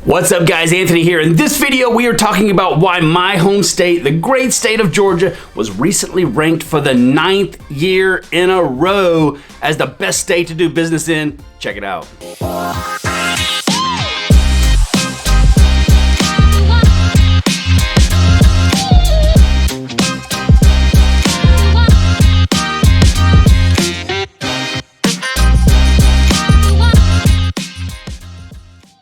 What's up guys, Anthony here. In this video we are talking about why my home state, the great state of Georgia, was recently ranked for the 9th year in a row as the best state to do business in. Check it out.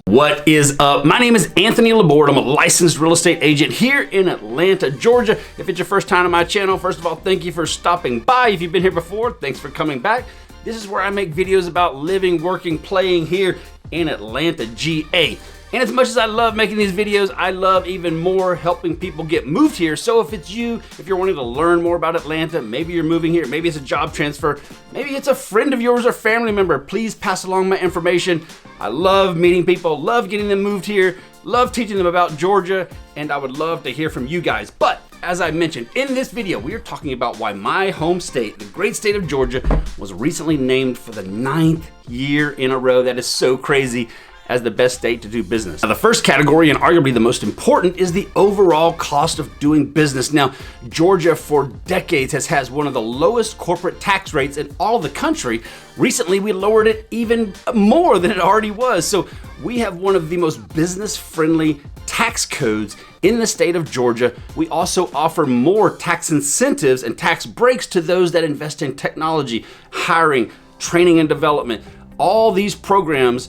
What is up? My name is Anthony Laborde. I'm a licensed real estate agent here in Atlanta, Georgia. If it's your first time on my channel, first of all, thank you for stopping by. If you've been here before, thanks for coming back. This is where I make videos about living, working, playing here in Atlanta, GA. And as much as I love making these videos, I love even more helping people get moved here. So if it's you, if you're wanting to learn more about Atlanta, maybe you're moving here, maybe it's a job transfer, maybe it's a friend of yours or family member, please pass along my information. I love meeting people, love getting them moved here, love teaching them about Georgia, and I would love to hear from you guys. But as I mentioned in this video, we are talking about why my home state, the great state of Georgia, was recently named for the 9th year in a row. That is so crazy, as the best state to do business. Now, the first category, and arguably the most important, is the overall cost of doing business. Now, Georgia for decades has one of the lowest corporate tax rates in all of the country. Recently, we lowered it even more than it already was. So we have one of the most business-friendly tax codes in the state of Georgia. We also offer more tax incentives and tax breaks to those that invest in technology, hiring, training and development. All these programs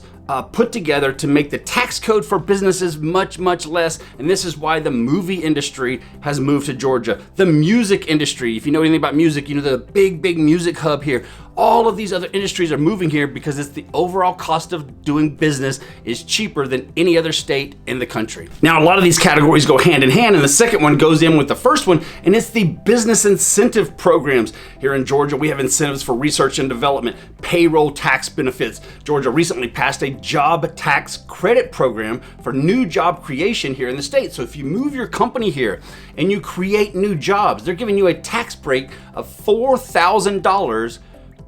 put together to make the tax code for businesses much less, and this is why the movie industry has moved to Georgia. The music industry, if you know anything about music, you know the big music hub here. All of these other industries are moving here because it's the overall cost of doing business is cheaper than any other state in the country. Now, a lot of these categories go hand in hand, and the second one goes in with the first one, and it's the business incentive programs. Here in Georgia, we have incentives for research and development, payroll tax benefits. Georgia recently passed a job tax credit program for new job creation here in the state. So if you move your company here and you create new jobs, they're giving you a tax break of $4,000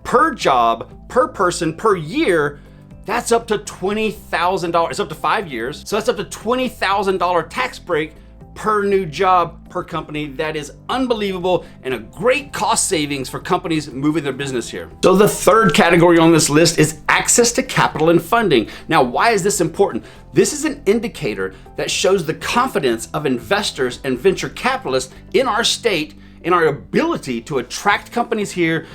per job, per person, per year. That's up to $20,000. It's up to 5 years. So that's up to $20,000 tax break per new job, per company. That is unbelievable and a great cost savings for companies moving their business here. So the third category on this list is access to capital and funding. Now, why is this important? This is an indicator that shows the confidence of investors and venture capitalists in our state, in our ability to attract companies here,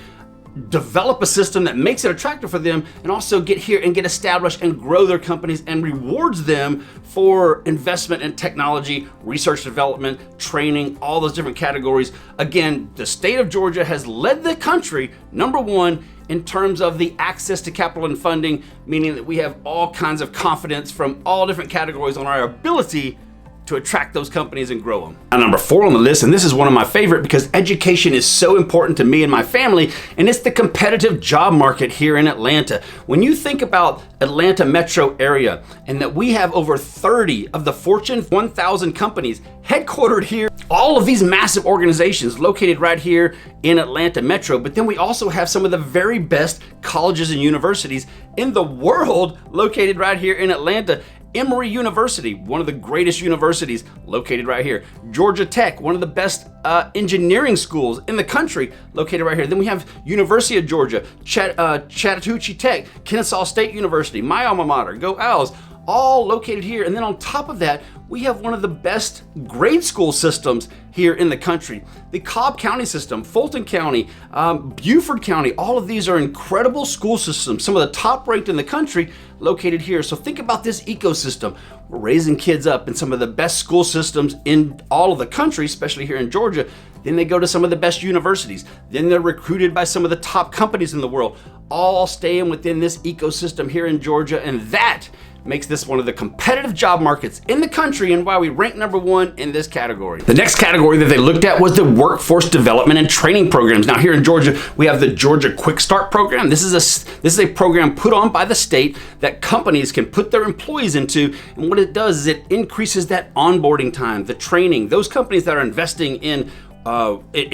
develop a system that makes it attractive for them, and also get here and get established and grow their companies and rewards them for investment in technology, research development, training, all those different categories. Again, the state of Georgia has led the country #1 in terms of the access to capital and funding, meaning that we have all kinds of confidence from all different categories on our ability to attract those companies and grow them. Now, number 4 on the list, and this is one of my favorite because education is so important to me and my family, and it's the competitive job market here in Atlanta. When you think about Atlanta metro area and that we have over 30 of the Fortune 1000 companies headquartered here, all of these massive organizations located right here in Atlanta metro, but then we also have some of the very best colleges and universities in the world located right here in Atlanta. Emory University, one of the greatest universities, located right here. Georgia Tech, one of the best engineering schools in the country, located right here. Then we have University of Georgia, Chattahoochee Tech, Kennesaw State University, my alma mater, go Owls, all located here. And then on top of that, we have one of the best grade school systems here in the country. The Cobb County system, Fulton County, Beaufort County, all of these are incredible school systems, some of the top ranked in the country located here. So think about this ecosystem. We're raising kids up in some of the best school systems in all of the country, especially here in Georgia. Then they go to some of the best universities. Then they're recruited by some of the top companies in the world, all staying within this ecosystem here in Georgia. And that makes this one of the competitive job markets in the country and why we rank #1 in this category. The next category that they looked at was the workforce development and training programs. Now here in Georgia, we have the Georgia Quick Start program. This is a program put on by the state that companies can put their employees into, and what it does is it increases that onboarding time, the training. Those companies that are investing in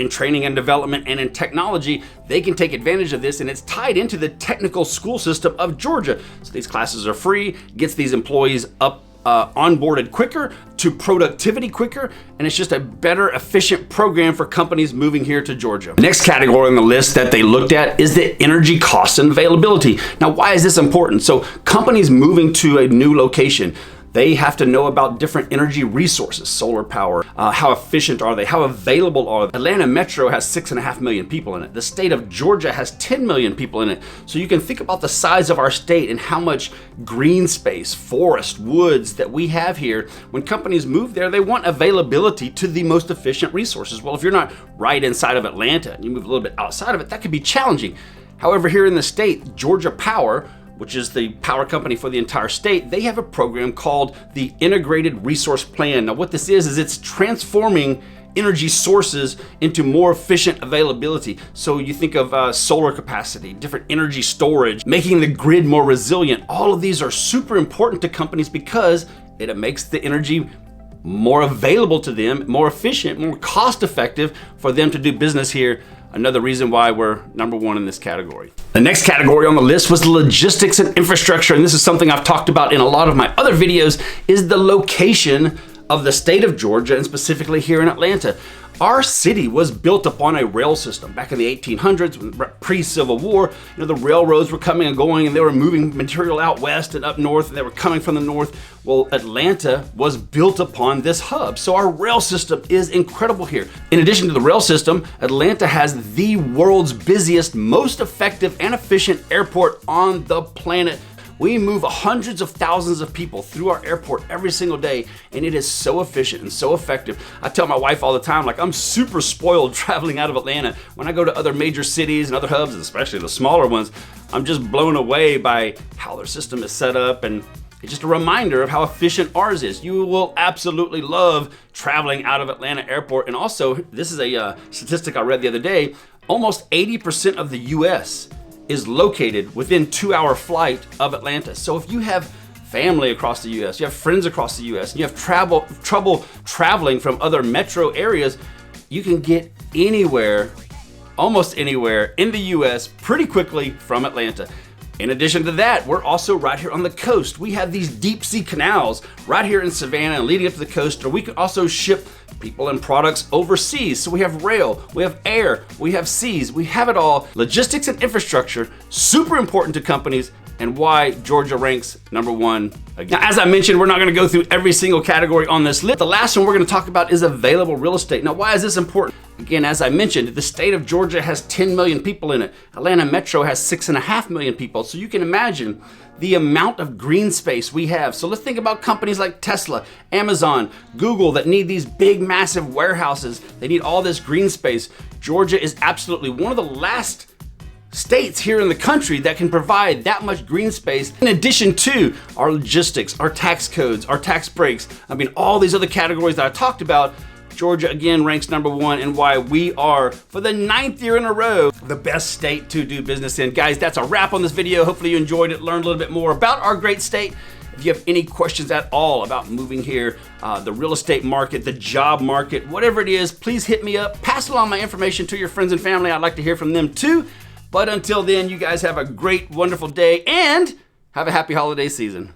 training and development and in technology, they can take advantage of this, and it's tied into the technical school system of Georgia. So these classes are free, gets these employees up onboarded quicker, to productivity quicker, and it's just a better, efficient program for companies moving here to Georgia. The next category on the list that they looked at is the energy cost and availability. Now, why is this important? So companies moving to a new location, they have to know about different energy resources, solar power, how efficient are they, how available are they. Atlanta Metro has 6.5 million people in it. The state of Georgia has 10 million people in it. So you can think about the size of our state and how much green space, forest, woods that we have here. When companies move there, they want availability to the most efficient resources. Well, if you're not right inside of Atlanta and you move a little bit outside of it, that could be challenging. However, here in the state, Georgia Power, which is the power company for the entire state, they have a program called the Integrated Resource Plan. Now what this is it's transforming energy sources into more efficient availability. So you think of solar capacity, different energy storage, making the grid more resilient. All of these are super important to companies because it makes the energy more available to them, more efficient, more cost effective for them to do business here. Another reason why we're number one in this category. The next category on the list was logistics and infrastructure, and this is something I've talked about in a lot of my other videos, is the location of the state of Georgia, and specifically here in Atlanta. Our city was built upon a rail system back in the 1800s, pre-Civil War. You know, the railroads were coming and going, and they were moving material out west and up north, and they were coming from the north. Well, Atlanta was built upon this hub. So our rail system is incredible here. In addition to the rail system, Atlanta has the world's busiest, most effective and efficient airport on the planet. We move hundreds of thousands of people through our airport every single day, and it is so efficient and so effective. I tell my wife all the time, like, I'm super spoiled traveling out of Atlanta. When I go to other major cities and other hubs, especially the smaller ones, I'm just blown away by how their system is set up, and it's just a reminder of how efficient ours is. You will absolutely love traveling out of Atlanta Airport. And also, this is a statistic I read the other day, almost 80% of the US is located within 2-hour flight of Atlanta. So if you have family across the US, you have friends across the US, and you have trouble traveling from other metro areas, you can get anywhere, almost anywhere in the US pretty quickly from Atlanta. In addition to that, we're also right here on the coast. We have these deep sea canals right here in Savannah and leading up to the coast, or we can also ship people and products overseas. So we have rail, we have air, we have seas, we have it all. Logistics and infrastructure, super important to companies, and why Georgia ranks number one again. Now, as I mentioned, we're not gonna go through every single category on this list. The last one we're gonna talk about is available real estate. Now, why is this important? Again, as I mentioned, the state of Georgia has 10 million people in it. Atlanta Metro has 6.5 million people. So you can imagine the amount of green space we have. So let's think about companies like Tesla, Amazon, Google that need these big, massive warehouses. They need all this green space. Georgia is absolutely one of the last states here in the country that can provide that much green space, in addition to our logistics, our tax codes, our tax breaks. I mean, all these other categories that I talked about. Georgia again ranks number one, and why we are, for the 9th year in a row, the best state to do business in. Guys, that's a wrap on this video. Hopefully you enjoyed it, learned a little bit more about our great state. If you have any questions at all about moving here, the real estate market, the job market, whatever it is, please hit me up. Pass along my information to your friends and family. I'd like to hear from them too. But until then, you guys have a great, wonderful day, and have a happy holiday season.